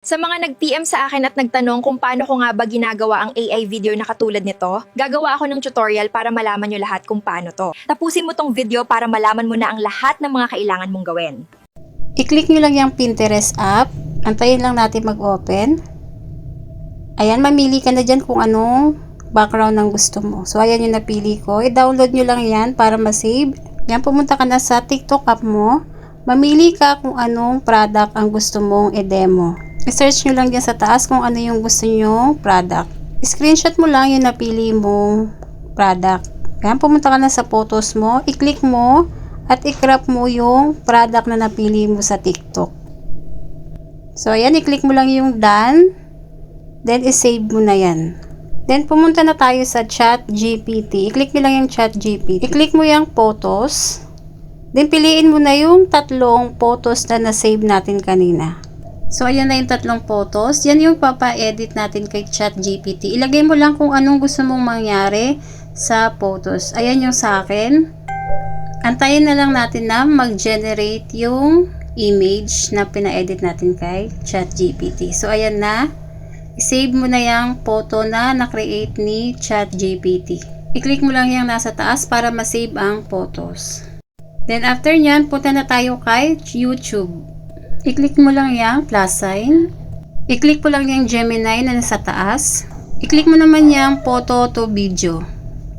Sa mga nag-PM sa akin at nagtanong kung paano ko nga ba ginagawa ang AI video na katulad nito, gagawa ako ng tutorial para malaman nyo lahat kung paano to. Tapusin mo tong video para malaman mo na ang lahat ng mga kailangan mong gawin. I-click nyo lang yung Pinterest app. Antayin lang natin mag-open. Ayan, mamili ka na dyan kung anong background ng gusto mo. So, ayan yung napili ko. I-download nyo lang yan para ma-save. Yan, pumunta ka na sa TikTok app mo. Mamili ka kung anong product ang gusto mong i-demo. I-search nyo lang dyan sa taas kung ano yung gusto nyo product. I-screenshot mo lang yung napili mong product. Yan, pumunta ka na sa photos mo. I-click mo at i-crop mo yung product na napili mo sa TikTok. So, ayan, i-click mo lang yung done. Then, i-save mo na yan. Then, pumunta na tayo sa ChatGPT. I-click mo lang yung ChatGPT. I-click mo yung photos. Then, piliin mo na yung tatlong photos na na-save natin kanina. So, ayan na yung tatlong photos. Yan yung papa-edit natin kay ChatGPT. Ilagay mo lang kung anong gusto mong mangyari sa photos. Ayan yung sa akin. Antayin na lang natin na mag-generate yung image na pina-edit natin kay ChatGPT. So, ayan na. I-save mo na yung photo na na-create ni ChatGPT. I-click mo lang yung nasa taas para ma-save ang photos. Then, after nyan, punta na tayo kay YouTube. I-click mo lang yung plus sign. I-click mo lang yung Gemini na nasa taas. I-click mo naman yung photo to video.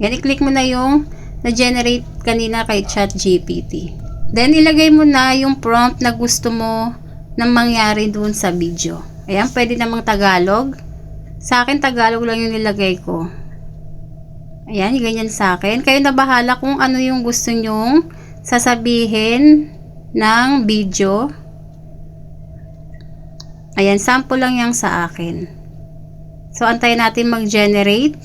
Yan, i-click mo na yung na-generate kanina kay ChatGPT. Then, ilagay mo na yung prompt na gusto mo na mangyari dun sa video. Ayan, pwede namang Tagalog. Sa akin, Tagalog lang yung nilagay ko. Ayan, ganyan sa akin. Kayo na bahala kung ano yung gusto nyong sasabihin ng video. Ayan, sample lang yang sa akin. So, antayin natin mag-generate.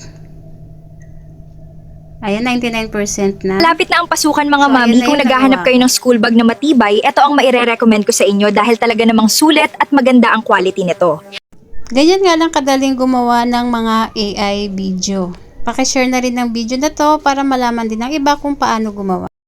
Ayan, 99% na. Lapit na ang pasukan mga So, mami. ayan na Kung yung naghahanap nagawa. kayo ng school bag na matibay, ito ang maire-recommend ko sa inyo dahil talaga namang sulit at maganda ang quality nito. Ganyan nga lang kadaling gumawa ng mga AI video. Pakishare na rin ng video na to para malaman din ng iba kung paano gumawa.